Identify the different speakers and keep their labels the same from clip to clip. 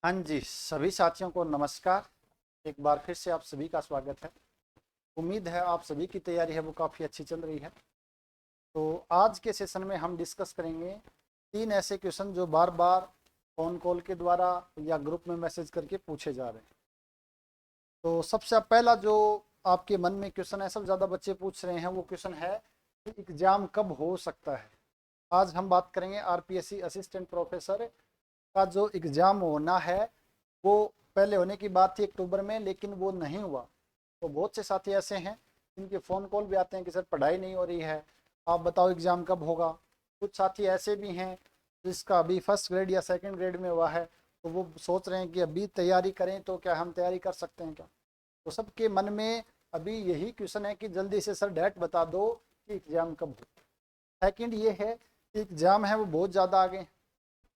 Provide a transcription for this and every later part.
Speaker 1: हाँ जी, सभी साथियों को नमस्कार। एक बार फिर से आप सभी का स्वागत है। उम्मीद है आप सभी की तैयारी है वो काफ़ी अच्छी चल रही है। तो आज के सेशन में हम डिस्कस करेंगे 3 ऐसे क्वेश्चन जो बार बार फ़ोन कॉल के द्वारा या ग्रुप में मैसेज करके पूछे जा रहे हैं। तो सबसे पहला जो आपके मन में क्वेश्चन है, सब ज़्यादा बच्चे पूछ रहे हैं, वो क्वेश्चन है कि एग्ज़ाम कब हो सकता है। आज हम बात करेंगे आरपीएससी असिस्टेंट प्रोफेसर का जो एग्ज़ाम होना है वो पहले होने की बात थी अक्टूबर में, लेकिन वो नहीं हुआ। तो बहुत से साथी ऐसे हैं जिनके फ़ोन कॉल भी आते हैं कि सर पढ़ाई नहीं हो रही है, आप बताओ एग्ज़ाम कब होगा। कुछ साथी ऐसे भी हैं जिसका अभी फर्स्ट ग्रेड या सेकंड ग्रेड में हुआ है, तो वो सोच रहे हैं कि अभी तैयारी करें तो क्या हम तैयारी कर सकते हैं क्या। तो सबके मन में अभी यही क्वेश्चन है कि जल्दी से सर डेट बता दो कि एग्ज़ाम कब हो। सेकंड ये है कि एग्ज़ाम है वो बहुत ज़्यादा आगे,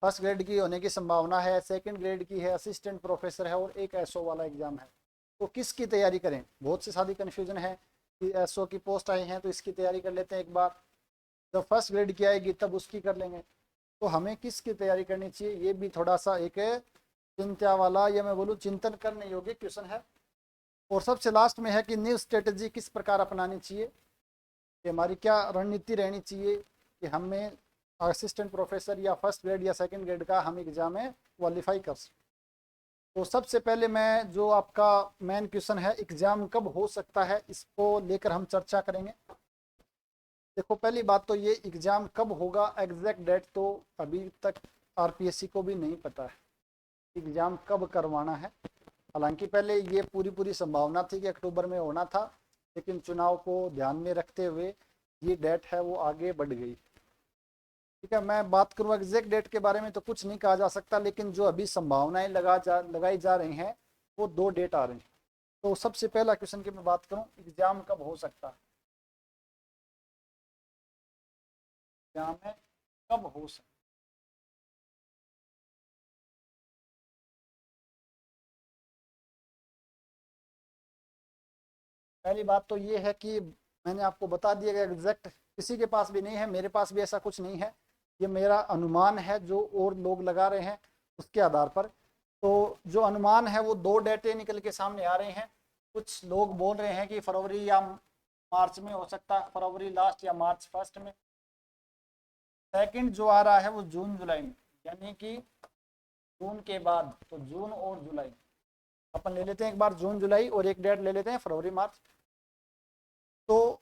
Speaker 1: फर्स्ट ग्रेड की होने की संभावना है, सेकंड ग्रेड की है, असिस्टेंट प्रोफेसर है, और एक एसओ वाला एग्जाम है। तो किसकी तैयारी करें, बहुत से सारी कन्फ्यूजन है कि एसओ की पोस्ट आई है तो इसकी तैयारी कर लेते हैं एक बार, जब फर्स्ट ग्रेड की आएगी तब उसकी कर लेंगे। तो हमें किसकी तैयारी करनी चाहिए, ये भी थोड़ा सा एक चिंता वाला या मैं बोलूँ चिंतन करने योग्य क्वेश्चन है। और सबसे लास्ट में है कि न्यू स्ट्रेटजी किस प्रकार अपनानी चाहिए, कि हमारी क्या रणनीति रहनी चाहिए कि हमें असिस्टेंट प्रोफेसर या फर्स्ट ग्रेड या सेकंड ग्रेड का हम एग्जाम में क्वालिफाई कर सकें। तो सबसे पहले मैं जो आपका मेन क्वेश्चन है एग्जाम कब हो सकता है, इसको लेकर हम चर्चा करेंगे। देखो, पहली बात तो ये एग्जाम कब होगा एग्जैक्ट डेट तो अभी तक आरपीएससी को भी नहीं पता है एग्जाम कब करवाना है। हालांकि पहले ये पूरी पूरी संभावना थी कि अक्टूबर में होना था, लेकिन चुनाव को ध्यान में रखते हुए ये डेट है वो आगे बढ़ गई। ठीक है, मैं बात करूँ एग्जैक्ट डेट के बारे में तो कुछ नहीं कहा जा सकता, लेकिन जो अभी संभावनाएं लगाई जा रही हैं वो 2 डेट आ रही हैं। तो सबसे पहला क्वेश्चन की मैं बात करूँ एग्जाम कब हो सकता है, एग्जाम है कब हो सकता है। पहली बात तो ये है कि मैंने आपको बता दिया कि एग्जैक्ट किसी के पास भी नहीं है, मेरे पास भी ऐसा कुछ नहीं है, ये मेरा अनुमान है जो और लोग लगा रहे हैं उसके आधार पर। तो जो अनुमान है वो 2 डेटें निकल के सामने आ रहे हैं। कुछ लोग बोल रहे हैं कि फरवरी या मार्च में हो सकता है, फरवरी लास्ट या मार्च फर्स्ट में। सेकंड जो आ रहा है वो जून जुलाई में, यानी कि जून के बाद, तो जून और जुलाई अपन ले लेते हैं एक बार, जून जुलाई, और एक डेट ले लेते हैं फरवरी मार्च। तो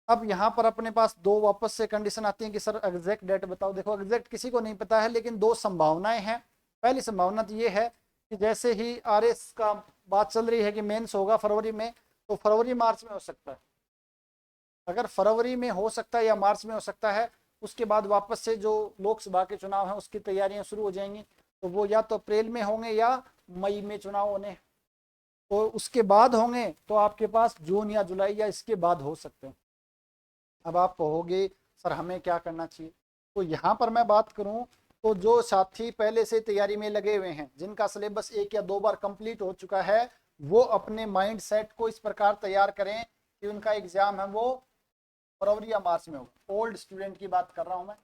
Speaker 1: अब यहाँ पर अपने पास दो वापस से कंडीशन आती है कि सर एग्जैक्ट डेट बताओ। देखो, एग्जैक्ट किसी को नहीं पता है, लेकिन 2 संभावनाएं हैं। पहली संभावना तो ये है कि जैसे ही आरएस का बात चल रही है कि मेंस होगा फरवरी में, तो फरवरी मार्च में हो सकता है। अगर फरवरी में हो सकता है या मार्च में हो सकता है, उसके बाद वापस से जो लोकसभा के चुनाव हैं उसकी तैयारियां शुरू हो जाएंगी, तो वो या तो अप्रैल में होंगे या मई में चुनाव होने, तो उसके बाद होंगे तो आपके पास जून या जुलाई या इसके बाद हो सकते हैं। अब आप कहोगे सर हमें क्या करना चाहिए, तो यहाँ पर मैं बात करूँ तो जो साथी पहले से तैयारी में लगे हुए हैं, जिनका सिलेबस 1 या 2 बार कंप्लीट हो चुका है, वो अपने माइंड सेट को इस प्रकार तैयार करें कि उनका एग्जाम है वो फरवरी या मार्च में होगा। ओल्ड स्टूडेंट की बात कर रहा हूँ मैं।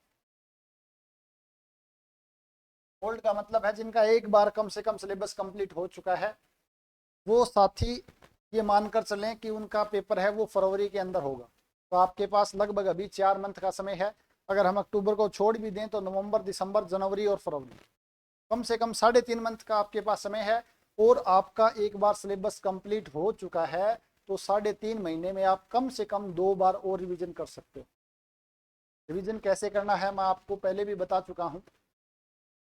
Speaker 1: ओल्ड का मतलब है जिनका 1 बार कम से कम सिलेबस कंप्लीट हो चुका है, वो साथी ये मानकर चलें कि उनका पेपर है वो फरवरी के अंदर होगा। तो आपके पास लगभग अभी 4 मंथ का समय है। अगर हम अक्टूबर को छोड़ भी दें तो नवंबर, दिसंबर, जनवरी और फरवरी, कम से कम 3.5 मंथ का आपके पास समय है। और आपका 1 बार सिलेबस कंप्लीट हो चुका है, तो 3.5 महीने में आप कम से कम 2 बार और रिविजन कर सकते हो। रिविजन कैसे करना है मैं आपको पहले भी बता चुका हूँ।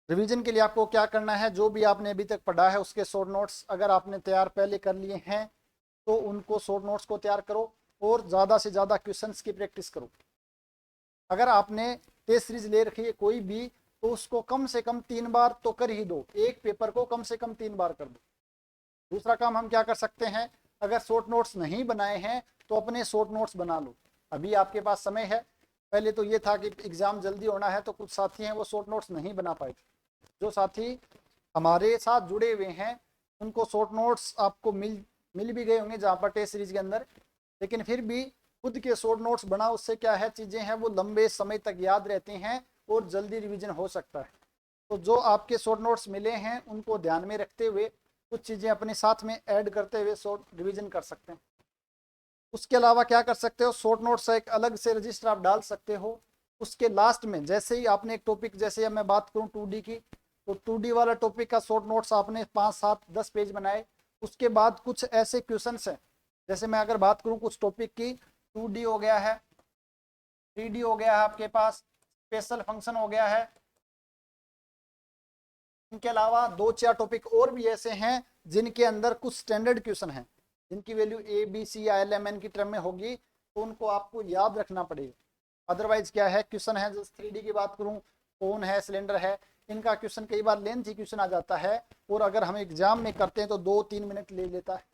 Speaker 1: रिवीजन के लिए आपको क्या करना है, जो भी आपने अभी तक पढ़ा है उसके शॉर्ट नोट्स अगर आपने तैयार पहले कर लिए हैं तो उनको शॉर्ट नोट्स को तैयार करो, और ज़्यादा से ज़्यादा क्वेश्चंस की प्रैक्टिस करो। अगर आपने टेस्ट सीरीज ले रखी है कोई भी, तो उसको कम से कम 3 बार तो कर ही दो, एक पेपर को कम से कम 3 बार कर दो। दूसरा काम हम क्या कर सकते हैं, अगर शॉर्ट नोट्स नहीं बनाए हैं तो अपने शॉर्ट नोट्स बना लो, अभी आपके पास समय है। पहले तो ये था कि एग्ज़ाम जल्दी होना है तो कुछ साथी हैं वो शॉर्ट नोट्स नहीं बना पाए थे। जो साथी हमारे साथ जुड़े हुए हैं उनको शॉर्ट नोट्स आपको मिल भी गए होंगे जहाँ पर टेस्ट सीरीज के अंदर, लेकिन फिर भी खुद के शॉर्ट नोट्स बनाओ, उससे क्या है चीज़ें हैं वो लंबे समय तक याद रहती हैं और जल्दी रिवीजन हो सकता है। तो जो आपके शॉर्ट नोट्स मिले हैं उनको ध्यान में रखते हुए कुछ चीज़ें अपने साथ में ऐड करते हुए शॉर्ट रिवीजन कर सकते हैं। उसके अलावा क्या कर सकते हो, शॉर्ट नोट्स एक अलग से रजिस्टर आप डाल सकते हो। उसके लास्ट में जैसे ही आपने एक टॉपिक, जैसे मैं बात करूं 2D की, तो 2D वाला टॉपिक का शॉर्ट नोट्स आपने 5, 7, 10 पेज बनाए। उसके बाद कुछ ऐसे क्वेश्चंस हैं, जैसे मैं अगर बात करूं कुछ टॉपिक की, 2D हो गया है, 3D हो गया है, आपके पास स्पेशल फंक्शन हो गया है। इनके अलावा 2-4 टॉपिक और भी ऐसे हैं जिनके अंदर कुछ स्टैंडर्ड क्वेश्चन हैं, जिनकी वैल्यू ABC या LMN की टर्म में होगी, तो उनको आपको याद रखना पड़ेगा। अदरवाइज क्या है, क्वेश्चन है जैसे 3D की बात करूं, कौन है, सिलेंडर है, इनका क्वेश्चन कई बार लेंथी क्वेश्चन आ जाता है, और अगर हम एग्जाम में करते हैं तो 2-3 मिनट ले लेता है।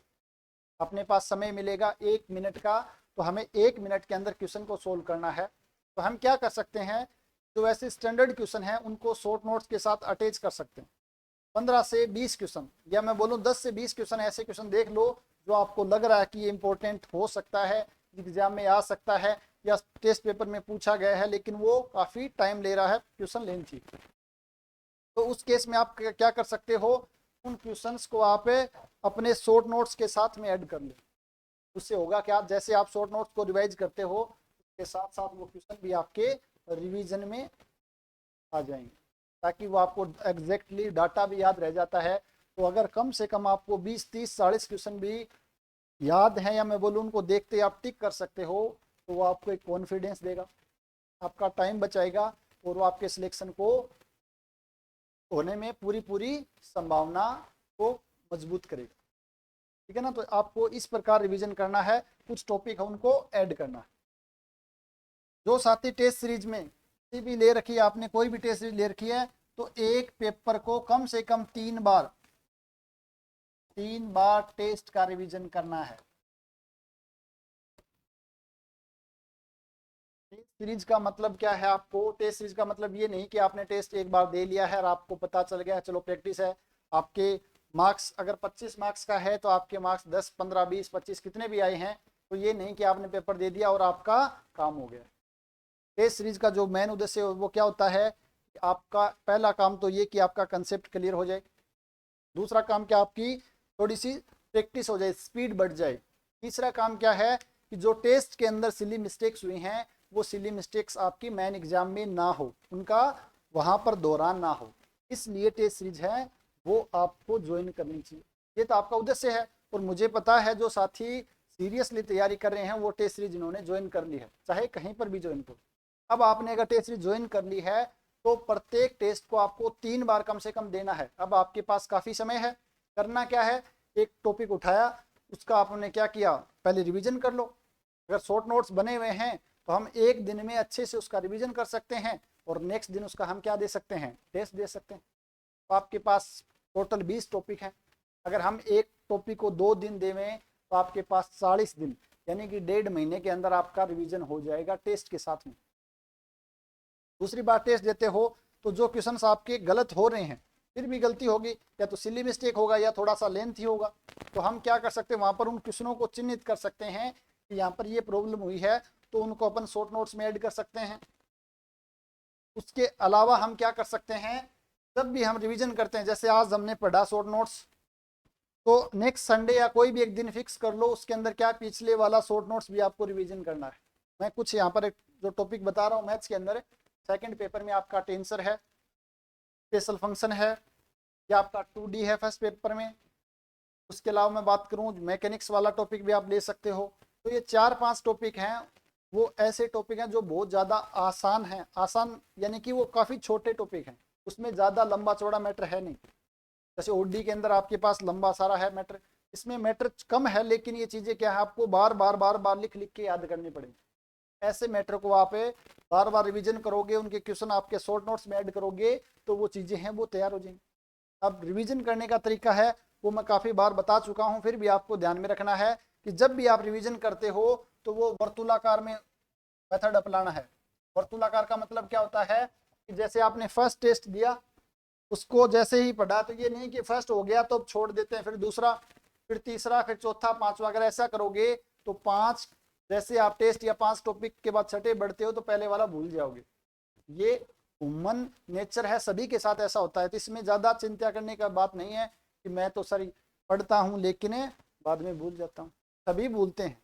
Speaker 1: अपने पास समय मिलेगा 1 मिनट का, तो हमें 1 मिनट के अंदर क्वेश्चन को सोल्व करना है। तो हम क्या कर सकते हैं, जो ऐसे स्टैंडर्ड क्वेश्चन है उनको शॉर्ट नोट्स के साथ अटैच कर सकते हैं। 15 से 20 क्वेश्चन, या मैं बोलूँ 10 से 20 क्वेश्चन, ऐसे क्वेश्चन देख लो जो आपको लग रहा है कि ये इंपॉर्टेंट हो सकता है, एग्जाम में आ सकता है या टेस्ट पेपर में पूछा गया है, लेकिन वो काफ़ी टाइम ले रहा है, क्वेश्चन लेंथी। तो उस केस में आप क्या कर सकते हो, उन क्वेश्चंस को आप अपने शॉर्ट नोट्स के साथ में ऐड कर ले। उससे होगा क्या, जैसे आप शॉर्ट नोट्स को रिवाइज करते हो, उसके साथ साथ वो क्वेश्चन भी आपके रिवीजन में आ जाएंगे, ताकि वो आपको एग्जैक्टली डाटा भी याद रह जाता है। तो अगर कम से कम आपको 20, 30, 40 क्वेश्चन भी याद हैं, या मैं बोलूँ उनको देखते आप टिक कर सकते हो, तो वो आपको एक कॉन्फिडेंस देगा, आपका टाइम बचाएगा, और वो आपके सिलेक्शन को होने में पूरी संभावना को मजबूत करेगा। ठीक है ना। तो आपको इस प्रकार रिवीजन करना है, कुछ टॉपिक है उनको ऐड करना है। जो साथी टेस्ट सीरीज में भी ले रखी है आपने, कोई भी टेस्ट सीरीज ले रखी है, तो एक पेपर को कम से कम 3 बार टेस्ट का रिवीजन करना है। टेस्ट सीरीज का मतलब क्या है, आपको टेस्ट सीरीज का मतलब ये नहीं कि आपने टेस्ट एक बार दे लिया है और आपको पता चल गया चलो प्रैक्टिस है। आपके मार्क्स अगर 25 मार्क्स का है, तो आपके मार्क्स 10, 15, 20, 25 कितने भी आए हैं, तो ये नहीं कि आपने पेपर दे दिया और आपका काम हो गया। टेस्ट सीरीज का जो मेन उद्देश्य वो क्या होता है, आपका पहला काम तो ये कि आपका कंसेप्ट क्लियर हो जाए, दूसरा काम क्या, आपकी थोड़ी सी प्रैक्टिस हो जाए, स्पीड बढ़ जाए, तीसरा काम क्या है कि जो टेस्ट के अंदर सिली मिस्टेक्स हुई हैं, वो सिली मिस्टेक्स आपकी मेन एग्जाम में ना हो, उनका वहां पर दोहरान ना हो। इसलिए टेस्ट सीरीज है वो आपको ज्वाइन करनी चाहिए, ये तो आपका उद्देश्य है। और मुझे पता है जो साथी सीरियसली तैयारी कर रहे हैं वो टेस्ट सीरीज इन्होंने ज्वाइन कर ली है, चाहे कहीं पर भी ज्वाइन करो। अब आपने अगर टेस्ट सीरीज ज्वाइन कर ली है, तो प्रत्येक टेस्ट को आपको 3 बार कम से कम देना है। अब आपके पास काफ़ी समय है, करना क्या है, एक टॉपिक उठाया, उसका आपने क्या किया, पहले रिवीजन कर लो। अगर शॉर्ट नोट्स बने हुए हैं तो हम एक दिन में अच्छे से उसका रिवीजन कर सकते हैं, और नेक्स्ट दिन उसका हम क्या दे सकते हैं, टेस्ट दे सकते हैं। तो आपके पास टोटल 20 टॉपिक हैं, अगर हम एक टॉपिक को 2 दिन देवें तो आपके पास 40 दिन, यानी कि 1.5 महीने के अंदर आपका रिवीजन हो जाएगा टेस्ट के साथ में। दूसरी बार टेस्ट देते हो तो जो क्वेश्चन आपके गलत हो रहे हैं, फिर भी गलती होगी, या तो सिली मिस्टेक होगा या थोड़ा सा लेंथी होगा, तो हम क्या कर सकते हैं, वहां पर उन क्वेश्चनों को चिन्हित कर सकते हैं कि यहाँ पर ये प्रॉब्लम हुई है, तो उनको अपन शॉर्ट नोट्स में ऐड कर सकते हैं। उसके अलावा हम क्या कर सकते हैं, जब भी हम रिवीजन करते हैं, जैसे आज हमने पढ़ा शॉर्ट नोट्स, तो नेक्स्ट संडे या कोई भी एक दिन फिक्स कर लो, उसके अंदर क्या पिछले वाला शॉर्ट नोट्स भी आपको रिवीजन करना है। मैं कुछ यहाँ पर एक जो टॉपिक बता रहा हूँ मैथ्स के अंदर, सेकंड पेपर में आपका टेंसर है, स्पेशल फंक्शन है, या आपका 2D है फर्स्ट पेपर में। उसके अलावा मैं बात करूँ मैकेनिक्स वाला टॉपिक भी आप ले सकते हो। तो ये 4-5 टॉपिक हैं, वो ऐसे टॉपिक हैं जो बहुत ज़्यादा आसान हैं। आसान यानी कि वो काफ़ी छोटे टॉपिक हैं, उसमें ज़्यादा लंबा चौड़ा मैटर है नहीं। जैसे OD के अंदर आपके पास लंबा सारा है मैटर, इसमें मैटर कम है, लेकिन ये चीज़ें क्या है, आपको बार बार लिख लिख के याद करनी पड़ेगी। ऐसे मैटर को आप बार बार रिवीजन करोगे, उनके क्वेश्चन आपके शॉर्ट नोट्स में ऐड करोगे, तो वो चीज़ें हैं वो तैयार हो जाएंगी। अब रिवीजन करने का तरीका है वो मैं काफ़ी बार बता चुका हूँ, फिर भी आपको ध्यान में रखना है कि जब भी आप रिवीजन करते हो तो वो वर्तुलाकार में मेथड अपनाना है। वर्तुलाकार का मतलब क्या होता है कि जैसे आपने फर्स्ट टेस्ट दिया, उसको जैसे ही पढ़ा, तो ये नहीं कि फर्स्ट हो गया तो अब छोड़ देते हैं, फिर दूसरा, फिर तीसरा, फिर चौथा, पांचवा। अगर ऐसा करोगे तो 5 जैसे आप टेस्ट या 5 टॉपिक के बाद छठे बढ़ते हो तो पहले वाला भूल जाओगे। ये ह्यूमन नेचर है, सभी के साथ ऐसा होता है। तो इसमें ज़्यादा चिंता करने का बात नहीं है कि मैं तो सर पढ़ता हूँ लेकिन बाद में भूल जाता हूँ, सभी भूलते हैं,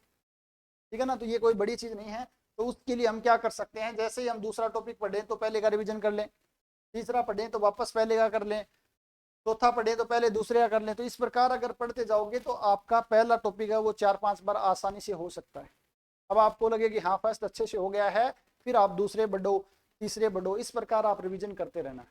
Speaker 1: ठीक है ना। तो ये कोई बड़ी चीज़ नहीं है। तो उसके लिए हम क्या कर सकते हैं, जैसे ही हम दूसरा टॉपिक पढ़ें तो पहले का रिविजन कर लें, तीसरा पढ़ें तो वापस पहले का कर लें, चौथा पढ़े तो पहले दूसरे का कर लें। तो इस प्रकार अगर पढ़ते जाओगे तो आपका पहला टॉपिक है वो 4-5 बार आसानी से हो सकता है। अब आपको लगे कि हाँ फर्स्ट अच्छे से हो गया है, फिर आप दूसरे बढ़ो, तीसरे बढ़ो, इस प्रकार आप रिवीजन करते रहना है।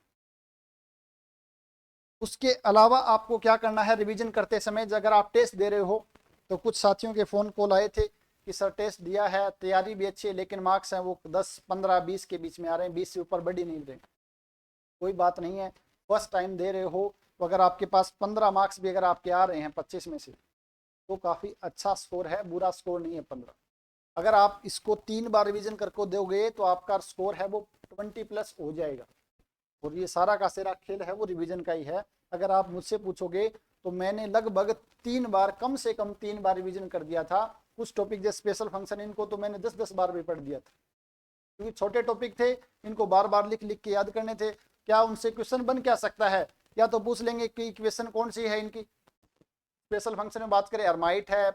Speaker 1: उसके अलावा आपको क्या करना है, रिवीजन करते समय अगर आप टेस्ट दे रहे हो तो कुछ साथियों के फोन कॉल आए थे कि सर टेस्ट दिया है, तैयारी भी अच्छी है, लेकिन मार्क्स हैं वो 10, 15, 20 के बीच में आ रहे हैं, 20 से ऊपर बढ़ ही नहीं रहे। कोई बात नहीं है, फर्स्ट टाइम दे रहे हो तो अगर आपके पास 15 मार्क्स भी अगर आपके आ रहे हैं 25 में से तो काफ़ी अच्छा स्कोर है, बुरा स्कोर नहीं है 15। अगर आप इसको 3 बार रिवीजन करके दोगे तो आपका स्कोर है वो 20+ हो जाएगा। और ये सारा का सारा खेल है वो रिवीजन का ही है। अगर आप मुझसे पूछोगे तो मैंने लगभग 3 बार, कम से कम 3 बार रिवीजन कर दिया था। कुछ टॉपिक जैसे स्पेशल फंक्शन, इनको तो मैंने 10-10 बार भी पढ़ दिया था, क्योंकि छोटे टॉपिक थे, इनको बार बार लिख लिख के याद करने थे। क्या उनसे क्वेश्चन बन क्या सकता है, या तो पूछ लेंगे कि इक्वेशन कौन सी है इनकी। स्पेशल फंक्शन में बात करें, हर्माइट है,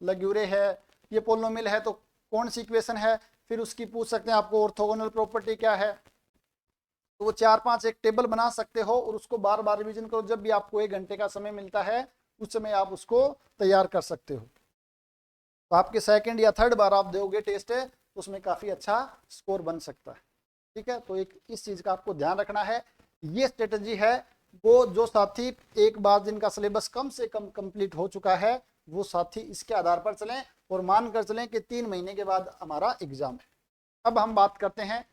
Speaker 1: लग्यूरे है, ये पोलिनोमियल है, तो कौन सी इक्वेशन है। फिर उसकी पूछ सकते हैं आपको ऑर्थोगोनल प्रॉपर्टी क्या है। तो वो 4-5 एक टेबल बना सकते हो और उसको बार बार रिवीजन करो। जब भी आपको 1 घंटे का समय मिलता है उस समय आप उसको तैयार कर सकते हो। तो आपके सेकंड या थर्ड बार आप दोगे टेस्ट है तो उसमें काफ़ी अच्छा स्कोर बन सकता है, ठीक है। तो एक इस चीज़ का आपको ध्यान रखना है। ये स्ट्रेटजी है वो जो साथी एक बार जिनका सिलेबस कम से कम कंप्लीट हो चुका है वो साथी इसके आधार पर चलें और मान कर चलें कि 3 महीने के बाद हमारा एग्जाम है। अब हम बात करते हैं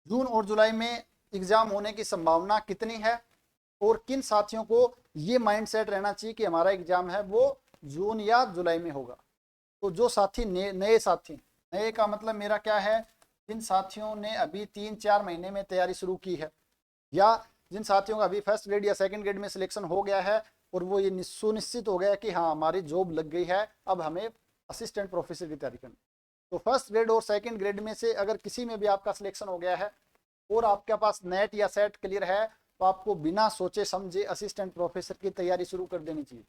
Speaker 1: जून और जुलाई में एग्जाम होने की संभावना कितनी है और किन साथियों को ये माइंडसेट रहना चाहिए कि हमारा एग्जाम है वो जून या जुलाई में होगा। तो जो साथी नए साथी, नए का मतलब मेरा क्या है, जिन साथियों ने अभी 3-4 महीने में तैयारी शुरू की है, या जिन साथियों का अभी फर्स्ट ग्रेड या सेकंड ग्रेड में सिलेक्शन हो गया है और वो ये सुनिश्चित हो गया कि हाँ हमारी जॉब लग गई है, अब हमें असिस्टेंट प्रोफेसर की तैयारी करनी। तो फर्स्ट ग्रेड और सेकंड ग्रेड में से अगर किसी में भी आपका सिलेक्शन हो गया है और आपके पास नेट या सेट क्लियर है तो आपको बिना सोचे समझे असिस्टेंट प्रोफेसर की तैयारी शुरू कर देनी चाहिए,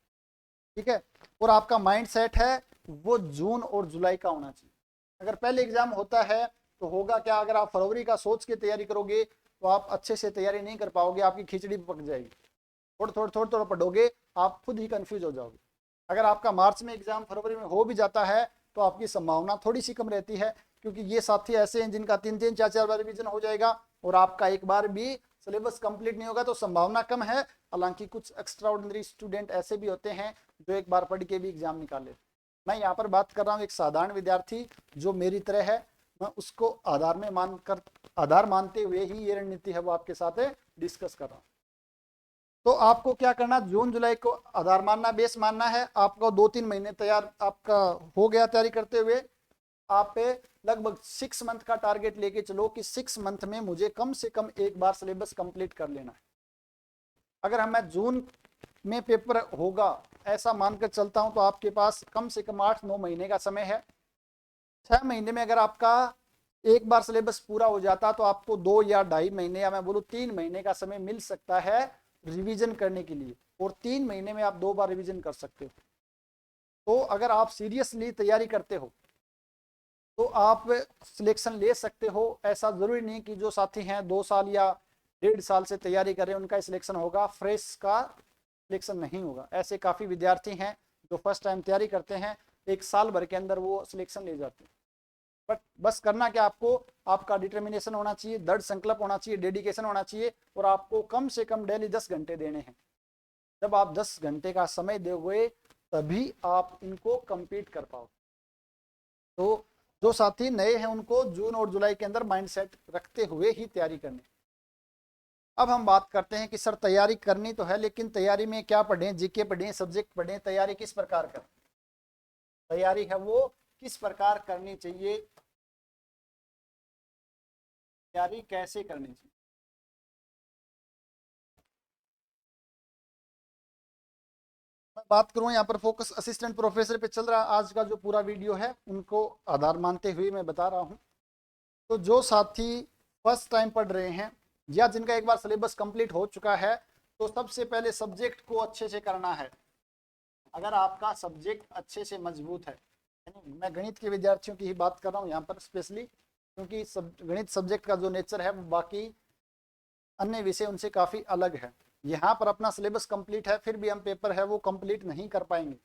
Speaker 1: ठीक है। और आपका माइंड सेट है वो जून और जुलाई का होना चाहिए। अगर पहले एग्जाम होता है तो होगा क्या, अगर आप फरवरी का सोच के तैयारी करोगे तो आप अच्छे से तैयारी नहीं कर पाओगे, आपकी खिचड़ी पक जाएगी। थोड़ा पढ़ोगे आप खुद ही कंफ्यूज हो जाओगे। अगर आपका मार्च में एग्जाम फरवरी में हो भी जाता है तो आपकी संभावना थोड़ी सी कम रहती है, क्योंकि ये साथी ऐसे हैं जिनका 3-3, 4-4 बार रिवीजन हो जाएगा और आपका एक बार भी सिलेबस कंप्लीट नहीं होगा, तो संभावना कम है। हालांकि कुछ एक्स्ट्रा ऑर्डिनरी स्टूडेंट ऐसे भी होते हैं जो एक बार पढ़ के भी एग्जाम निकाले। मैं यहाँ पर बात कर रहा हूँ एक साधारण विद्यार्थी जो मेरी तरह है, मैं उसको आधार मानते हुए ही ये रणनीति है वो आपके साथ डिस्कस कर रहा हूँ। तो आपको क्या करना, जून जुलाई को आधार मानना, बेस मानना है। आपको 2-3 महीने तैयार आपका हो गया तैयारी करते हुए, आप पे लगभग 6 मंथ का टारगेट लेके चलो कि 6 मंथ में मुझे कम से कम एक बार सिलेबस कंप्लीट कर लेना है। अगर मैं जून में पेपर होगा ऐसा मानकर चलता हूं तो आपके पास कम से कम 8-9 महीने का समय है। 6 महीने में अगर आपका एक बार सिलेबस पूरा हो जाता तो आपको 2 या 2.5 महीने या मैं बोलूँ 3 महीने का समय मिल सकता है रिवीजन करने के लिए, और 3 महीने में आप 2 बार रिवीजन कर सकते हो। तो अगर आप सीरियसली तैयारी करते हो तो आप सिलेक्शन ले सकते हो। ऐसा जरूरी नहीं कि जो साथी हैं 2 साल या 1.5 साल से तैयारी कर रहे हैं उनका सिलेक्शन होगा, फ्रेश का सिलेक्शन नहीं होगा। ऐसे काफ़ी विद्यार्थी हैं जो फर्स्ट टाइम तैयारी करते हैं, 1 साल भर के अंदर वो सिलेक्शन ले जाते हैं। बट बस करना क्या, आपको आपका डिटर्मिनेशन होना चाहिए, दृढ़ संकल्प होना चाहिए, डेडिकेशन होना चाहिए, और आपको कम से कम डेली 10 घंटे देने हैं। जब आप 10 घंटे का समय दोगे तभी आप इनको कंप्लीट कर पाओ। तो जो साथी नए हैं उनको जून और जुलाई के अंदर माइंडसेट रखते हुए ही तैयारी करनी। अब हम बात करते हैं कि सर तैयारी करनी तो है लेकिन तैयारी में क्या पढ़ें, जीके पढ़ें, सब्जेक्ट पढ़ें, तैयारी किस प्रकार करें, तैयारी है वो किस प्रकार करनी चाहिए, तैयारी कैसे करनी चाहिए। मैं बात करूं यहाँ पर फोकस असिस्टेंट प्रोफेसर पे चल रहा है, आज का जो पूरा वीडियो है उनको आधार मानते हुए मैं बता रहा हूं। तो जो साथी फर्स्ट टाइम पढ़ रहे हैं या जिनका एक बार सिलेबस कंप्लीट हो चुका है, तो सबसे पहले सब्जेक्ट को अच्छे से करना है। अगर आपका सब्जेक्ट अच्छे से मजबूत है, मैं गणित के विद्यार्थियों की ही बात कर रहा हूँ यहाँ पर स्पेशली, क्योंकि गणित सब्जेक्ट का जो नेचर है वो बाकी अन्य विषय उनसे काफ़ी अलग है। यहाँ पर अपना सिलेबस कंप्लीट है, फिर भी हम पेपर है वो कंप्लीट नहीं कर पाएंगे।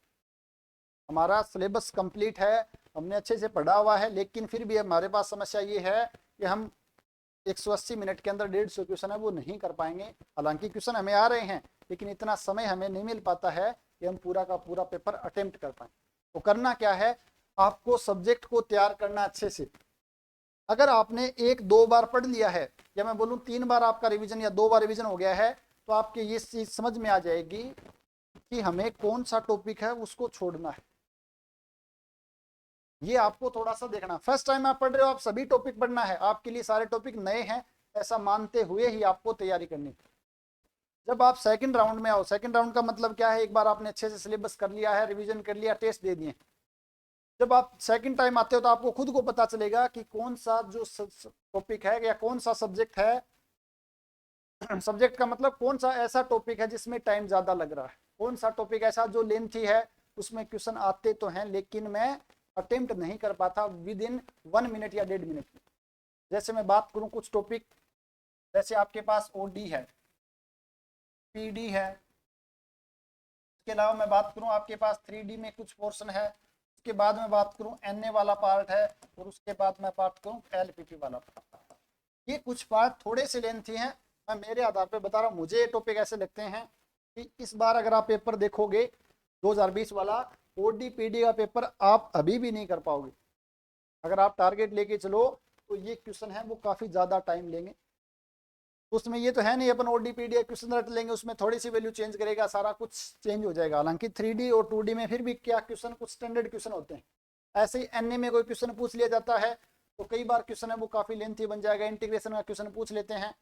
Speaker 1: हमारा सिलेबस कंप्लीट है, हमने अच्छे से पढ़ा हुआ है, लेकिन फिर भी हमारे पास समस्या ये है कि हम 180 मिनट के अंदर 150 क्वेश्चन है वो नहीं कर पाएंगे। हालांकि क्वेश्चन हमें आ रहे हैं, लेकिन इतना समय हमें नहीं मिल पाता है कि हम पूरा का पूरा पेपर अटेम्प्ट कर पाए। तो करना क्या है, आपको सब्जेक्ट को तैयार करना अच्छे से। अगर आपने 1-2 बार पढ़ लिया है, या मैं बोलूँ 3 बार आपका रिवीजन या 2 बार रिवीजन हो गया है, तो आपके ये चीज समझ में आ जाएगी कि हमें कौन सा टॉपिक है उसको छोड़ना है। ये आपको थोड़ा सा देखना। फर्स्ट टाइम आप पढ़ रहे हो, आप सभी टॉपिक पढ़ना है, आपके लिए सारे टॉपिक नए हैं ऐसा मानते हुए ही आपको तैयारी करनी है। जब आप सेकंड राउंड में आओ, सेकंड राउंड का मतलब क्या है, एक बार आपने अच्छे से सिलेबस कर लिया है, रिवीजन कर लिया, टेस्ट दे दिए, जब आप सेकंड टाइम आते हो तो आपको खुद को पता चलेगा कि कौन सा जो टॉपिक है या कौन सा सब्जेक्ट है, सब्जेक्ट का मतलब कौन सा ऐसा टॉपिक है जिसमें टाइम ज्यादा लग रहा है, कौन सा टॉपिक ऐसा जो लेंथी है, उसमें क्वेश्चन आते तो हैं लेकिन मैं अटेम्प्ट नहीं कर पाता विद इन 1 मिनट या 1.5 मिनट में। जैसे मैं बात करूं कुछ टॉपिक, जैसे आपके पास ओडी है, पीडी है, इसके अलावा मैं बात करूं आपके पास 3D में कुछ पोर्शन है, उसके बाद में बात करूं एनए वाला पार्ट है, और उसके बाद मैं बात करूं एलपीपी वाला पार्ट। ये कुछ पार्ट थोड़े से लेंथी हैं, मैं मेरे आधार पे बता रहा हूँ, मुझे ये टॉपिक ऐसे लगते हैं कि इस बार अगर आप पेपर देखोगे 2020 वाला ओडी पीडी का पेपर आप अभी भी नहीं कर पाओगे। अगर आप टारगेट लेके चलो तो ये क्वेश्चन है वो काफ़ी ज़्यादा टाइम लेंगे। उसमें ये तो है नहीं अपन ओडी पीडी क्वेश्चन रट लेंगे, उसमें थोड़ी सी वैल्यू चेंज करेगा, सारा कुछ चेंज हो जाएगा। हालांकि 3D और 2D में फिर भी क्या क्वेश्चन कुछ स्टैंडर्ड क्वेश्चन होते हैं। ऐसे ही एनए में कोई क्वेश्चन पूछ लिया जाता है तो कई बार क्वेश्चन है वो काफ़ी लेंथी बन जाएगा, इंटीग्रेशन का क्वेश्चन पूछ लेते हैं,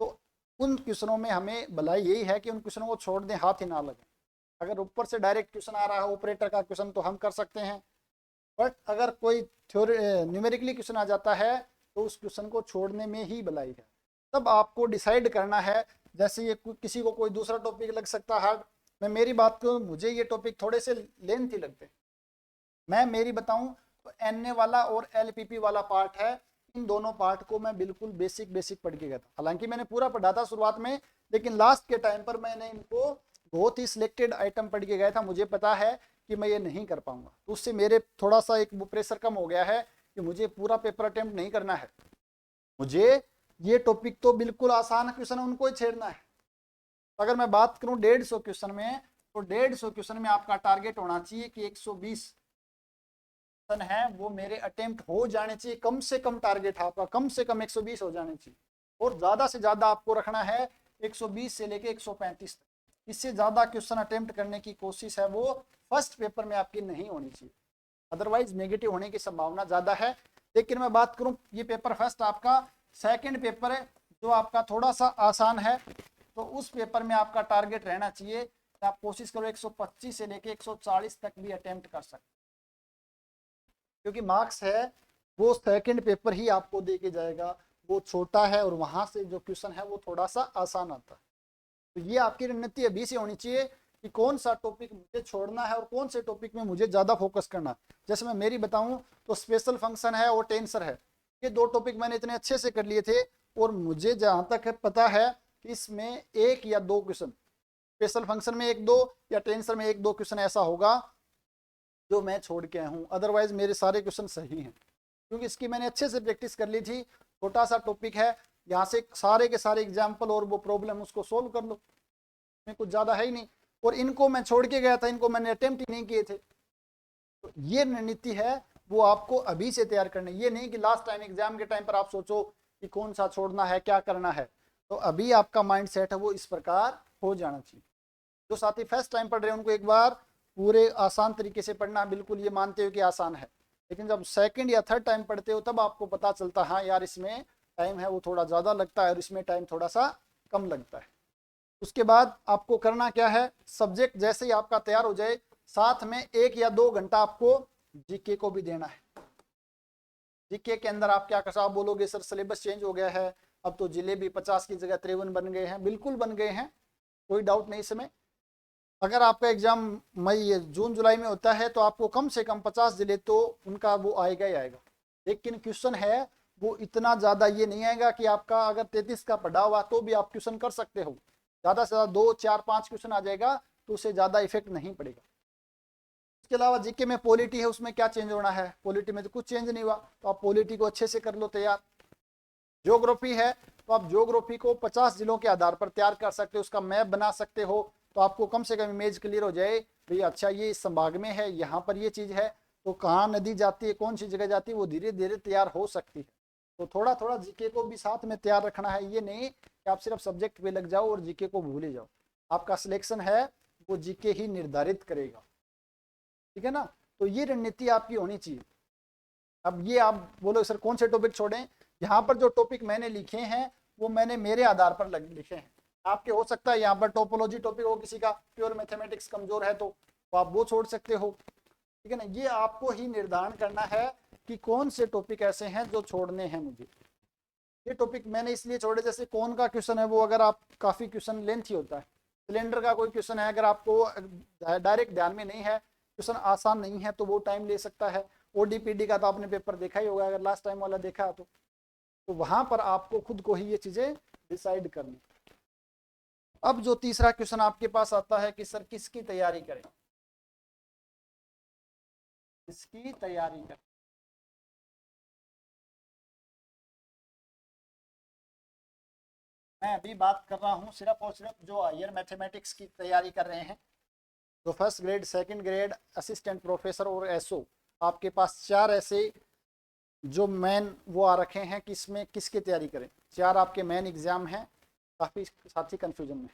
Speaker 1: तो उन क्वेश्चनों में हमें भलाई यही है कि उन क्वेश्चनों को छोड़ दें, हाथ ही ना लगे। अगर ऊपर से डायरेक्ट क्वेश्चन आ रहा है ऑपरेटर का क्वेश्चन तो हम कर सकते हैं, बट अगर कोई थ्योरी न्यूमेरिकली क्वेश्चन आ जाता है तो उस क्वेश्चन को छोड़ने में ही भलाई है। तब आपको डिसाइड करना है, जैसे ये किसी को कोई दूसरा टॉपिक लग सकता है हार्ड, मैं मेरी बात करूँ मुझे ये टॉपिक थोड़े से लेंथी लगते हैं। मैं मेरी बताऊं तो एनए वाला और एलपीपी वाला पार्ट है, इन दोनों पार्ट को मैं बिल्कुल बेसिक पढ़ के गया था। हालांकि मैंने पूरा पढ़ा था शुरुआत में, लेकिन लास्ट के टाइम पर मैंने इनको बहुत ही सिलेक्टेड आइटम पढ़ के गया था। मुझे पता है कि मैं ये नहीं कर पाऊंगा, तो उससे मेरे थोड़ा सा एक प्रेशर कम हो गया है कि मुझे पूरा पेपर अटेम्प्ट नहीं करना है, मुझे ये टॉपिक तो बिल्कुल आसान क्वेश्चन है उनको ही छेड़ना है। अगर मैं बात करूं 150 क्वेश्चन में, तो 150 क्वेश्चन में आपका टारगेट होना चाहिए कि 120 है वो मेरे अटेम्प्ट हो जाने चाहिए। कम से कम टारगेट आपका कम से कम 120 हो जाने चाहिए, और ज्यादा से ज्यादा आपको रखना है 120 से लेके 135 तक। इससे ज्यादा क्वेश्चन अटेम्प्ट करने की कोशिश है वो फर्स्ट पेपर में आपकी नहीं होनी चाहिए, अदरवाइज नेगेटिव होने की संभावना ज्यादा है। लेकिन मैं बात करूं ये पेपर फर्स्ट आपका, सेकंड पेपर है जो आपका थोड़ा सा आसान है, तो उस पेपर में आपका टारगेट रहना चाहिए आप कोशिश करो 125 से लेके 140 तक भी अटेम्प्ट कर सकते, क्योंकि मार्क्स है वो सेकंड पेपर ही आपको दे के जाएगा, वो छोटा है और वहां से जो क्वेश्चन है वो थोड़ा सा आसान आता है। तो ये आपकी रणनीति अभी से होनी चाहिए कि कौन सा टॉपिक मुझे छोड़ना है और कौन से टॉपिक में मुझे ज़्यादा फोकस करना है। जैसे मैं मेरी बताऊं तो स्पेशल फंक्शन है और टेंसर है, ये 2 टॉपिक मैंने इतने अच्छे से कर लिए थे, और मुझे जहाँ तक पता है कि इसमें 1 या 2 क्वेश्चन, स्पेशल फंक्शन में 1-2 या टेंसर में 1-2 क्वेश्चन ऐसा होगा जो मैं छोड़ के आया हूँ, अदरवाइज मेरे सारे क्वेश्चन सही हैं, क्योंकि इसकी मैंने अच्छे से प्रैक्टिस कर ली थी। छोटा सा टॉपिक है, यहाँ से सारे के सारे एग्जाम्पल और वो प्रॉब्लम उसको सोल्व कर लो, में कुछ ज़्यादा है ही नहीं। और इनको मैं छोड़ के गया था, इनको मैंने अटेम्प्ट ही नहीं किए थे। तो ये रणनीति है वो आपको अभी से तैयार करनी, ये नहीं कि लास्ट टाइम एग्जाम के टाइम पर आप सोचो कि कौन सा छोड़ना है क्या करना है। तो अभी आपका माइंड सेट है वो इस प्रकार हो जाना चाहिए। जो साथी फर्स्ट टाइम पढ़ रहे हैं उनको एक बार पूरे आसान तरीके से पढ़ना, बिल्कुल ये मानते हो कि आसान है, लेकिन जब सेकंड या थर्ड टाइम पढ़ते हो तब आपको पता चलता है हाँ यार इसमें टाइम है वो थोड़ा ज़्यादा लगता है और इसमें टाइम थोड़ा सा कम लगता है। उसके बाद आपको करना क्या है, सब्जेक्ट जैसे ही आपका तैयार हो जाए साथ में 1 या 2 घंटा आपको जीके को भी देना है। जीके के अंदर आप क्या कर आप बोलोगे सर सिलेबस चेंज हो गया है, अब तो जिले भी 50 की जगह 53 बन गए हैं। बिल्कुल बन गए हैं, कोई डाउट नहीं इसमें। अगर आपका एग्जाम मई जून जुलाई में होता है तो आपको कम से कम 50 जिले तो उनका वो आएगा ही आएगा। लेकिन क्वेश्चन है वो इतना ज़्यादा ये नहीं आएगा कि आपका अगर 33 का पढ़ा हुआ तो भी आप क्वेश्चन कर सकते हो। ज़्यादा से ज़्यादा 2 4 5 क्वेश्चन आ जाएगा, तो उससे ज़्यादा इफेक्ट नहीं पड़ेगा। इसके अलावा जीके में पॉलिटी है, उसमें क्या चेंज होना है? पॉलिटी में तो कुछ चेंज नहीं हुआ, तो आप पॉलिटी को अच्छे से कर लो तैयार। ज्योग्राफी है तो आप ज्योग्राफी को 50 जिलों के आधार पर तैयार कर सकते हो, उसका मैप बना सकते हो, तो आपको कम से कम इमेज क्लियर हो जाए भाई अच्छा ये इस संभाग में है, यहाँ पर ये चीज़ है, तो कहाँ नदी जाती है, कौन सी जगह जाती है, वो धीरे धीरे तैयार हो सकती है। तो थोड़ा थोड़ा जीके को भी साथ में तैयार रखना है, ये नहीं कि आप सिर्फ सब्जेक्ट पे लग जाओ और जीके को भूल ही जाओ। आपका सिलेक्शन है वो जीके ही निर्धारित करेगा, ठीक है ना। तो ये रणनीति आपकी होनी चाहिए। अब ये आप बोलो सर कौन से टॉपिक छोड़ें, यहाँ पर जो टॉपिक मैंने लिखे हैं वो मैंने मेरे आधार पर लिखे हैं। आपके हो सकता है यहाँ पर टोपोलॉजी टॉपिक हो, किसी का प्योर मैथमेटिक्स कमजोर है तो आप वो छोड़ सकते हो, ठीक है ना। ये आपको ही निर्धारण करना है कि कौन से टॉपिक ऐसे हैं जो छोड़ने हैं मुझे। ये टॉपिक मैंने इसलिए छोड़े, जैसे कौन का क्वेश्चन है वो अगर आप काफ़ी क्वेश्चन लेंथी होता है, सिलेंडर का कोई क्वेश्चन है अगर आपको डायरेक्ट ध्यान में नहीं है, क्वेश्चन आसान नहीं है, तो वो टाइम ले सकता है। ओडीपीडी का तो आपने पेपर देखा ही होगा, अगर लास्ट टाइम वाला देखा तो वहां पर आपको खुद को ही ये चीजें डिसाइड करनी। अब जो तीसरा क्वेश्चन आपके पास आता है कि सर किसकी तैयारी करें, किसकी तैयारी करें। मैं अभी बात कर रहा हूं सिर्फ और सिर्फ जो हायर मैथमेटिक्स की तैयारी कर रहे हैं, तो first grade, second grade, assistant professor और एसओ, आपके पास 4 ऐसे जो मेन वो आ रखे हैं कि इसमें किसकी तैयारी करें। 4 आपके मेन एग्जाम हैं, काफ़ी साथी कन्फ्यूजन में।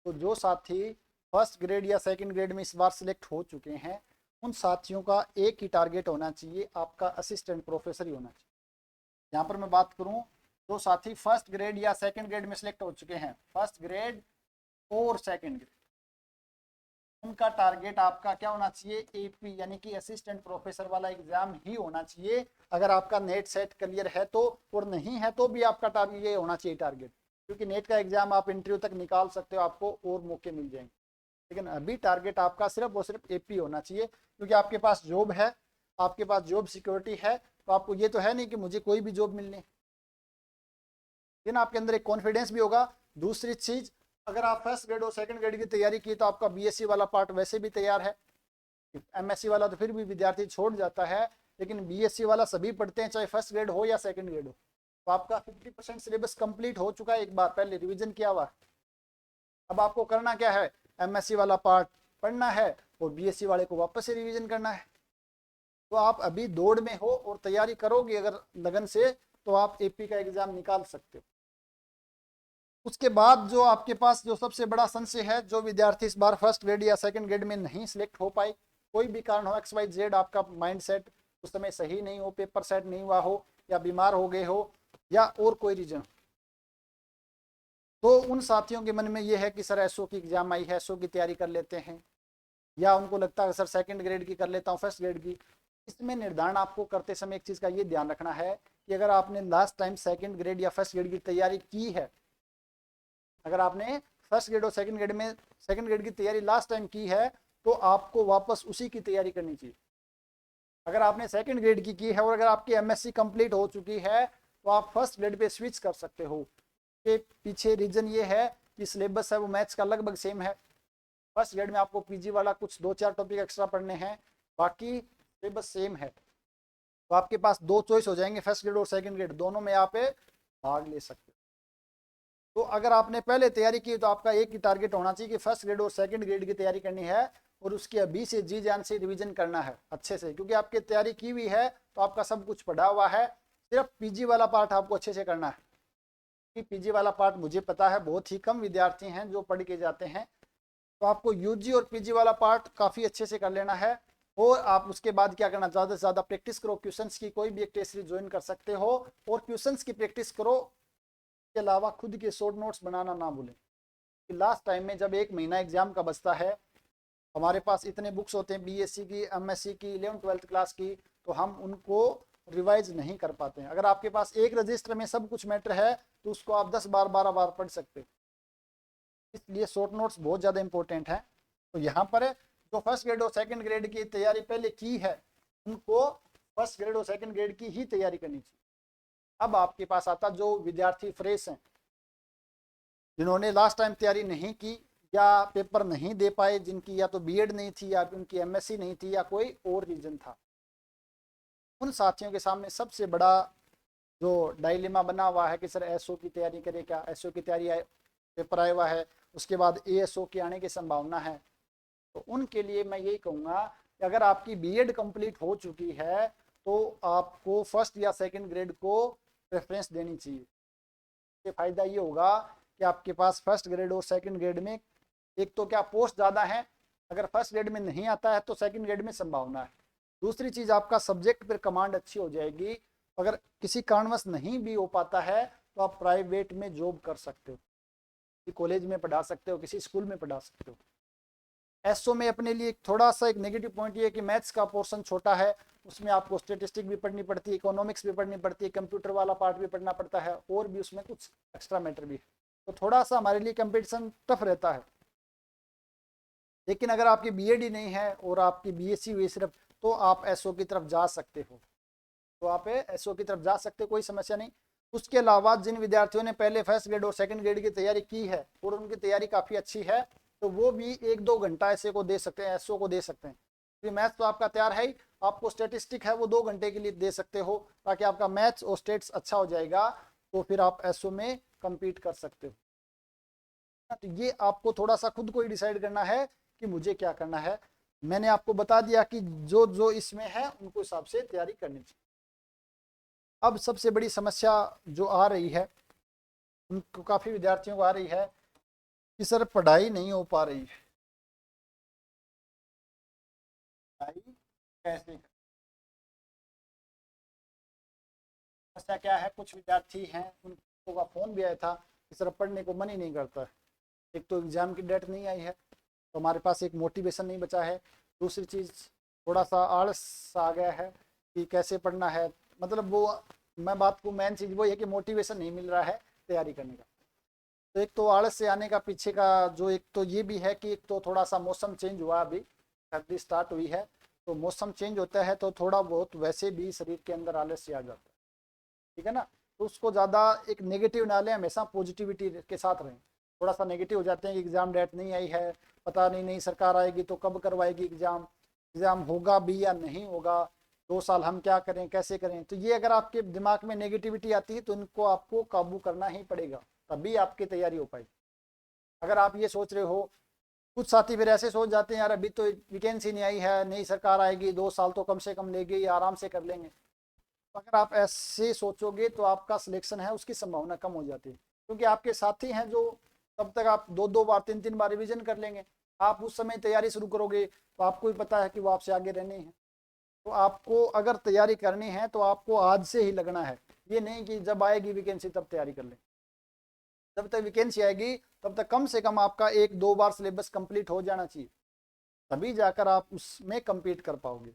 Speaker 1: तो जो साथी फर्स्ट ग्रेड या सेकंड ग्रेड में इस बार सिलेक्ट हो चुके हैं, उन साथियों का एक ही टारगेट होना चाहिए, आपका असिस्टेंट प्रोफेसर ही होना चाहिए। यहाँ पर मैं बात करूँ, जो साथी फर्स्ट ग्रेड या सेकंड ग्रेड में सिलेक्ट हो चुके हैं, फर्स्ट ग्रेड और सेकंड ग्रेड, उनका टारगेट आपका क्या होना चाहिए, एपी यानी कि असिस्टेंट प्रोफेसर वाला एग्जाम ही होना चाहिए। अगर आपका नेट सेट क्लियर है तो, और नहीं है तो भी आपका टारगेट ये होना चाहिए टारगेट, क्योंकि नेट का एग्जाम आप इंटरव्यू तक निकाल सकते हो, आपको और मौके मिल जाएंगे। लेकिन अभी टारगेट आपका सिर्फ और सिर्फ एपी होना चाहिए, क्योंकि आपके पास जॉब है, आपके पास जॉब सिक्योरिटी है, तो आपको ये तो है नहीं कि मुझे कोई भी जॉब मिलने, लेकिन आपके अंदर एक कॉन्फिडेंस भी होगा। दूसरी चीज, अगर आप फर्स्ट ग्रेड और सेकंड ग्रेड की तैयारी की तो आपका बीएससी वाला पार्ट वैसे भी तैयार है। एमएससी वाला तो फिर भी विद्यार्थी छोड़ जाता है, लेकिन बीएससी वाला सभी पढ़ते हैं, चाहे फर्स्ट ग्रेड हो या सेकंड ग्रेड हो। तो आपका 50% सिलेबस कंप्लीट हो चुका है, एक बार पहले रिवीजन किया हुआ। अब आपको करना क्या है, एमएससी वाला पार्ट पढ़ना है और बीएससी वाले को वापस से रिवीजन करना है। तो आप अभी दौड़ में हो और तैयारी करोगे अगर लगन से, तो आप एपी का एग्जाम निकाल सकते हो। उसके बाद जो आपके पास जो सबसे बड़ा संशय है, जो विद्यार्थी इस बार फर्स्ट ग्रेड या सेकंड ग्रेड में नहीं सिलेक्ट हो पाए, कोई भी कारण हो, एक्स वाई जेड, आपका माइंड सेट उस समय सही नहीं हो, पेपर सेट नहीं हुआ हो, या बीमार हो गए हो, या और कोई रीजन, तो उन साथियों के मन में ये है कि सर एसओ की एग्जाम आई है, एसओ की तैयारी कर लेते हैं, या उनको लगता है सर सेकंड ग्रेड की कर लेता हूँ फर्स्ट ग्रेड की। इसमें निर्धारण आपको करते समय एक चीज़ का ये ध्यान रखना है कि अगर आपने लास्ट टाइम सेकंड ग्रेड या फर्स्ट ग्रेड की तैयारी की है, अगर आपने फर्स्ट ग्रेड और सेकंड ग्रेड में सेकंड ग्रेड की तैयारी लास्ट टाइम की है, तो आपको वापस उसी की तैयारी करनी चाहिए। अगर आपने सेकंड ग्रेड की है और अगर आपकी एमएससी कंप्लीट हो चुकी है, तो आप फर्स्ट ग्रेड पे स्विच कर सकते हो। के पीछे रीजन ये है कि सिलेबस है वो मैथ्स का लगभग सेम है। फर्स्ट ग्रेड में आपको पीजी वाला कुछ 2-4 टॉपिक एक्स्ट्रा पढ़ने हैं, बाकी सिलेबस सेम है। तो आपके पास 2 चॉइस हो जाएंगे, फर्स्ट ग्रेड और सेकंड ग्रेड, दोनों में आप भाग ले सकते हो। तो अगर आपने पहले तैयारी की तो आपका एक ही टारगेट होना चाहिए कि फर्स्ट ग्रेड और सेकंड ग्रेड की तैयारी करनी है, और उसकी अभी से जी जान से रिवीजन करना है अच्छे से, क्योंकि आपकी तैयारी की हुई है तो आपका सब कुछ पढ़ा हुआ है। सिर्फ पीजी वाला पार्ट आपको अच्छे से करना है, कि पीजी वाला पार्ट मुझे पता है बहुत ही कम विद्यार्थी हैं जो पढ़ के जाते हैं, तो आपको यूजी और पीजी वाला पार्ट काफ़ी अच्छे से कर लेना है। और आप उसके बाद क्या करना, ज़्यादा से ज़्यादा प्रैक्टिस करो, क्वेश्चंस की कोई भी एक टेस्ट सीरीज ज्वाइन कर सकते हो, और क्वेश्चंस की प्रैक्टिस करो। के अलावा खुद के शॉर्ट नोट्स बनाना ना भूलें, कि लास्ट टाइम में जब एक महीना एग्जाम का बचता है, हमारे पास इतने बुक्स होते हैं बीएससी की, एमएससी की, 11th 12th क्लास की, तो हम उनको रिवाइज नहीं कर पाते हैं। अगर आपके पास एक रजिस्टर में सब कुछ मैटर है तो उसको आप 10 बार 12 बार पढ़ सकते हो। इसलिए शॉर्ट नोट्स बहुत ज़्यादा इंपॉर्टेंट है। तो यहाँ पर जो फर्स्ट ग्रेड और सेकंड ग्रेड की तैयारी पहले की है उनको फर्स्ट ग्रेड और सेकंड ग्रेड की ही तैयारी करनी चाहिए। अब आपके पास आता जो विद्यार्थी फ्रेश हैं, जिन्होंने लास्ट टाइम तैयारी नहीं की या पेपर नहीं दे पाए, जिनकी या तो बीएड नहीं थी या उनकी एमएससी नहीं थी या कोई और रीजन था, उन साथियों के सामने सबसे बड़ा जो डायलेमा बना हुआ है कि सर एसओ की तैयारी करें क्या, एसओ की तैयारी पेपर आया हुआ है, उसके बाद एएसओ की आने की संभावना है। तो उनके लिए मैं यही कहूँगा कि अगर आपकी बीएड कंप्लीट हो चुकी है तो आपको फर्स्ट या सेकंड ग्रेड को प्रेफरेंस देनी चाहिए। इससे फ़ायदा ये होगा कि आपके पास फर्स्ट ग्रेड और सेकंड ग्रेड में एक तो क्या पोस्ट ज़्यादा है, अगर फर्स्ट ग्रेड में नहीं आता है तो सेकंड ग्रेड में संभावना है। दूसरी चीज़ आपका सब्जेक्ट पर कमांड अच्छी हो जाएगी। अगर किसी कारणवश नहीं भी हो पाता है तो आप प्राइवेट में जॉब कर सकते हो, किसी कॉलेज में पढ़ा सकते हो, किसी स्कूल में पढ़ा सकते हो। एसओ में अपने लिए थोड़ा सा एक नेगेटिव पॉइंट ये है कि मैथ्स का पोर्शन छोटा है, उसमें आपको स्टेटिस्टिक भी पढ़नी पड़ती है, इकोनॉमिक्स भी पढ़नी पड़ती है, कंप्यूटर वाला पार्ट भी पढ़ना पड़ता है और भी उसमें कुछ एक्स्ट्रा मैटर भी है। तो थोड़ा सा हमारे लिए कंपटीशन टफ रहता है। लेकिन अगर आपकी बीएड ही नहीं है और आपकी बीएससी हुई सिर्फ, तो आप एसओ की तरफ जा सकते हो, तो आप एसओ की तरफ जा सकते हो, कोई समस्या नहीं। उसके अलावा जिन विद्यार्थियों ने पहले फर्स्ट ग्रेड और सेकंड ग्रेड की तैयारी की है और उनकी तैयारी काफ़ी अच्छी है तो वो भी 1-2 घंटा ऐसे को दे सकते हैं, एसओ को दे सकते हैं। क्योंकि मैथ्स तो आपका तैयार है ही, आपको स्टेटिस्टिक है वो 2 घंटे के लिए दे सकते हो, ताकि आपका मैथ्स और स्टेट्स अच्छा हो जाएगा तो फिर आप एसओ में कम्पीट कर सकते हो। तो ये आपको थोड़ा सा खुद को ही डिसाइड करना है कि मुझे क्या करना है। मैंने आपको बता दिया कि जो जो इसमें है उनको हिसाब से तैयारी करनी चाहिए। अब सबसे बड़ी समस्या जो आ रही है, उनको काफ़ी विद्यार्थियों को आ रही है कि सर पढ़ाई नहीं हो पा रही है, पढ़ाई कैसे करें। समस्या क्या है, कुछ विद्यार्थी हैं उनको का फ़ोन भी आया था कि सर पढ़ने को मन ही नहीं करता है। एक तो एग्ज़ाम की डेट नहीं आई है तो हमारे पास एक मोटिवेशन नहीं बचा है। दूसरी चीज़ थोड़ा सा आलस आ गया है कि कैसे पढ़ना है, मतलब वो मैं बात को मेन चीज़ वो है कि मोटिवेशन नहीं मिल रहा है तैयारी करने का। तो एक तो आलस से आने का पीछे का जो एक तो ये भी है कि एक तो थोड़ा सा मौसम चेंज हुआ, अभी सर्दी स्टार्ट हुई है तो मौसम चेंज होता है तो थोड़ा बहुत वैसे भी शरीर के अंदर आलस आ जाता है, ठीक है ना। तो उसको ज़्यादा एक नेगेटिव ना लें, हमेशा पॉजिटिविटी के साथ रहें। थोड़ा सा नेगेटिव हो जाते हैं कि एग्ज़ाम डेट नहीं आई है, पता नहीं नई सरकार आएगी तो कब करवाएगी एग्ज़ाम, एग्ज़ाम होगा भी या नहीं होगा, 2 साल हम क्या करें कैसे करें। तो ये अगर आपके दिमाग में नेगेटिविटी आती है तो इनको आपको काबू करना ही पड़ेगा, तभी आपकी तैयारी हो पाएगी। अगर आप ये सोच रहे हो, कुछ साथी फिर ऐसे सोच जाते हैं यार अभी तो वैकेंसी नहीं आई है, नई सरकार आएगी 2 साल तो कम से कम लेगी, आराम से कर लेंगे। तो अगर आप ऐसे सोचोगे तो आपका सिलेक्शन है उसकी संभावना कम हो जाती है, क्योंकि आपके साथी हैं जो तब तक आप 2-2 बार 3-3 बार रिविजन कर लेंगे। आप उस समय तैयारी शुरू करोगे तो आपको भी पता है कि वो आपसे आगे रहने हैं। तो आपको अगर तैयारी करनी है तो आपको आज से ही लगना है, ये नहीं कि जब आएगी वैकेंसी तब तैयारी कर लें। जब तक वैकेंसी आएगी तब तक कम से कम आपका 1-2 बार सिलेबस कंप्लीट हो जाना चाहिए, तभी जाकर आप उसमें compete कर पाओगे।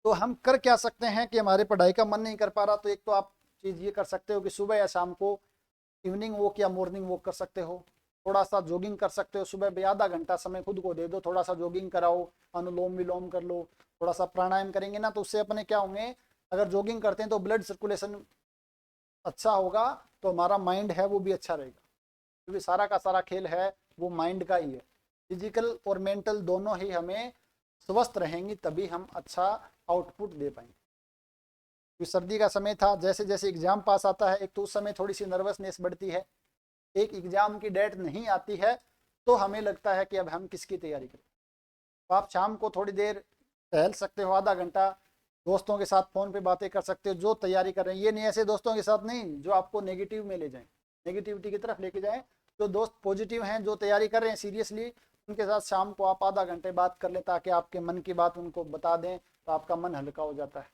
Speaker 1: तो हम कर क्या सकते हैं कि हमारे पढ़ाई का मन नहीं कर पा रहा, तो एक तो आप चीज़ ये कर सकते हो कि सुबह या शाम को इवनिंग वॉक या मॉर्निंग वॉक कर सकते हो, थोड़ा सा जॉगिंग कर सकते हो। सुबह भी आधा घंटा समय खुद को दे दो, थोड़ा सा जॉगिंग कराओ, अनुलोम विलोम कर लो, थोड़ा सा प्राणायाम करेंगे ना तो उससे अपने क्या होंगे, अगर जॉगिंग करते हैं तो ब्लड सर्कुलेशन अच्छा होगा तो हमारा माइंड है वो भी अच्छा रहेगा, क्योंकि सारा का सारा खेल है वो माइंड का ही है। फिजिकल और मेंटल दोनों ही हमें स्वस्थ रहेंगी तभी हम अच्छा आउटपुट दे पाएंगे। क्योंकि सर्दी का समय था, जैसे जैसे एग्ज़ाम पास आता है एक तो उस समय थोड़ी सी नर्वसनेस बढ़ती है, एक एग्ज़ाम की डेट नहीं आती है तो हमें लगता है कि अब हम किसकी तैयारी करें। तो आप शाम को थोड़ी देर टहल सकते हो, आधा घंटा, दोस्तों के साथ फ़ोन पे बातें कर सकते हो जो तैयारी कर रहे हैं। ये नहीं ऐसे दोस्तों के साथ नहीं जो आपको नेगेटिव में ले जाएं, नेगेटिविटी की तरफ लेके जाएं। जो दोस्त पॉजिटिव हैं जो तैयारी कर रहे हैं सीरियसली, उनके साथ शाम को आप आधा घंटे बात कर लें ताकि आपके मन की बात उनको बता दें तो आपका मन हल्का हो जाता है।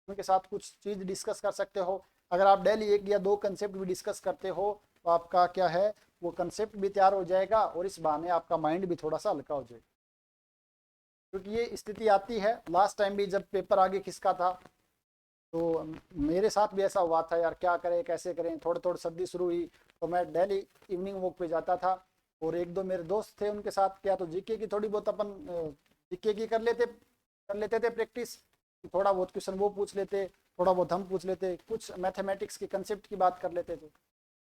Speaker 1: उनके साथ कुछ चीज़ डिस्कस कर सकते हो। अगर आप डेली 1 या 2 कंसेप्ट भी डिस्कस करते हो तो आपका क्या है, वो कंसेप्ट भी तैयार हो जाएगा और इस बहाने आपका माइंड भी थोड़ा सा हल्का हो जाएगा। क्योंकि ये स्थिति आती है। लास्ट टाइम भी जब पेपर आगे खिसका था तो मेरे साथ भी ऐसा हुआ था, यार क्या करें कैसे करें, थोड़ी थोड़ी सर्दी शुरू हुई तो मैं डेली इवनिंग वॉक पे जाता था और एक दो मेरे दोस्त थे उनके साथ क्या तो जीके की थोड़ी बहुत अपन जीके की कर लेते थे प्रैक्टिस, थोड़ा बहुत क्वेश्चन वो पूछ लेते, थोड़ा बहुत हम पूछ लेते, कुछ मैथमेटिक्स के कंसेप्ट की बात कर लेते थे।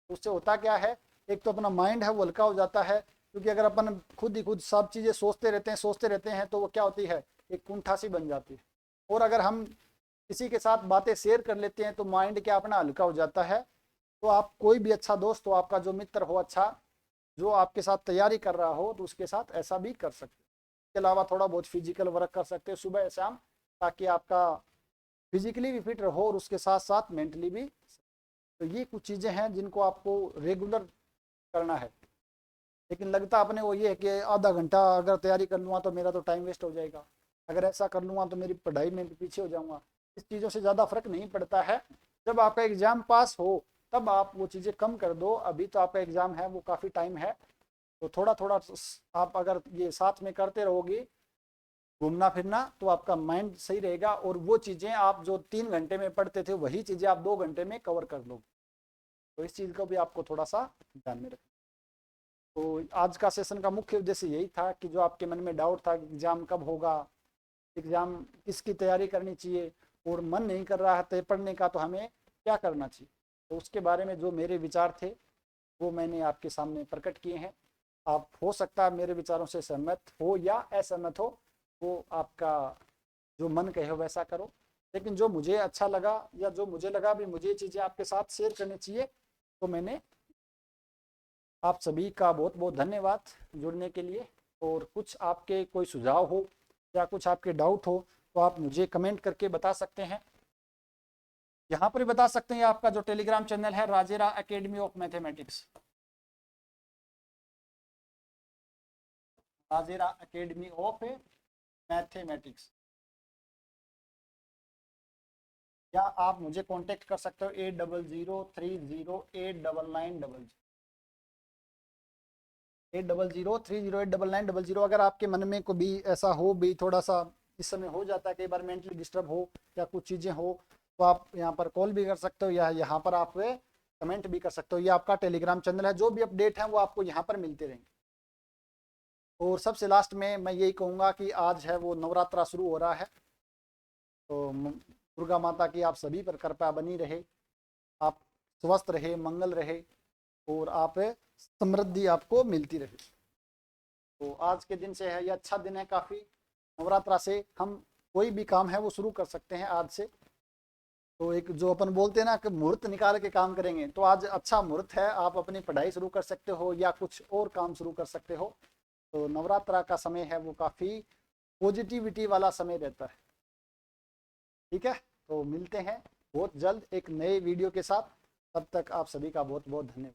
Speaker 1: उससे होता क्या है, एक तो अपना माइंड है वो हल्का हो जाता है, क्योंकि अगर अपन खुद ही खुद सब चीज़ें सोचते रहते हैं तो वो क्या होती है, एक कुंठा सी बन जाती है। और अगर हम किसी के साथ बातें शेयर कर लेते हैं तो माइंड क्या अपना हल्का हो जाता है। तो आप कोई भी अच्छा दोस्त हो, आपका जो मित्र हो अच्छा, जो आपके साथ तैयारी कर रहा हो तो उसके साथ ऐसा भी कर सकते हैं। इसके अलावा थोड़ा बहुत फिजिकल वर्क कर सकते हैं सुबह शाम, ताकि आपका फिजिकली भी फिट रहो और उसके साथ साथ मेंटली भी। तो ये कुछ चीज़ें हैं जिनको आपको रेगुलर करना है। लेकिन लगता अपने को ये है कि आधा घंटा अगर तैयारी कर लूँगा तो मेरा तो टाइम वेस्ट हो जाएगा, अगर ऐसा कर लूँगा तो मेरी पढ़ाई में पीछे हो जाऊँगा। इस चीज़ों से ज़्यादा फर्क नहीं पड़ता है। जब आपका एग्ज़ाम पास हो तब आप वो चीज़ें कम कर दो, अभी तो आपका एग्ज़ाम है वो काफ़ी टाइम है। तो थोड़ा थोड़ा आप अगर ये साथ में करते रहोगे घूमना फिरना तो आपका माइंड सही रहेगा, और वो चीज़ें आप जो 3 घंटे में पढ़ते थे वही चीज़ें आप 2 घंटे में कवर कर लोगे। तो इस चीज़ को भी आपको थोड़ा सा ध्यान में रखना। तो आज का सेशन का मुख्य उद्देश्य यही था कि जो आपके मन में डाउट था कि एग्ज़ाम कब होगा, एग्ज़ाम किसकी तैयारी करनी चाहिए, और मन नहीं कर रहा है पढ़ने का तो हमें क्या करना चाहिए, तो उसके बारे में जो मेरे विचार थे वो मैंने आपके सामने प्रकट किए हैं। आप हो सकता है मेरे विचारों से सहमत हो या असहमत हो, वो आपका जो मन कहे वैसा करो। लेकिन जो मुझे अच्छा लगा या जो मुझे लगा भी मुझे ये चीज़ें आपके साथ शेयर करनी चाहिए, तो मैंने आप सभी का बहुत बहुत धन्यवाद जुड़ने के लिए। और कुछ आपके कोई सुझाव हो या कुछ आपके डाउट हो तो आप मुझे कमेंट करके बता सकते हैं। यहाँ पर भी बता सकते हैं आपका जो टेलीग्राम चैनल है Rajera Academy of Mathematics, Rajera Academy of Mathematics, या आप मुझे कांटेक्ट कर सकते हो 8003089900 8003089900। अगर आपके मन में कोई भी ऐसा हो भी थोड़ा सा इस समय हो जाता है, कई बार मेंटली डिस्टर्ब हो या कुछ चीज़ें हो, तो आप यहाँ पर कॉल भी कर सकते हो या यहाँ पर आप कमेंट भी कर सकते हो। ये आपका टेलीग्राम चैनल है, जो भी अपडेट है वो आपको यहाँ पर मिलते रहेंगे। और सबसे लास्ट में मैं यही कहूँगा कि आज है वो नवरात्रा शुरू हो रहा है, तो दुर्गा माता की आप सभी पर कृपा बनी रहे, आप स्वस्थ रहे, मंगल रहे और आप समृद्धि आपको मिलती रहे। तो आज के दिन से है, ये अच्छा दिन है काफ़ी। नवरात्रा से हम कोई भी काम है वो शुरू कर सकते हैं आज से। तो एक जो अपन बोलते हैं ना कि मुहूर्त निकाल के काम करेंगे, तो आज अच्छा मुहूर्त है, आप अपनी पढ़ाई शुरू कर सकते हो या कुछ और काम शुरू कर सकते हो। तो नवरात्रा का समय है वो काफ़ी पॉजिटिविटी वाला समय रहता है। ठीक है, तो मिलते हैं बहुत जल्द एक नए वीडियो के साथ। तब तक आप सभी का बहुत बहुत धन्यवाद।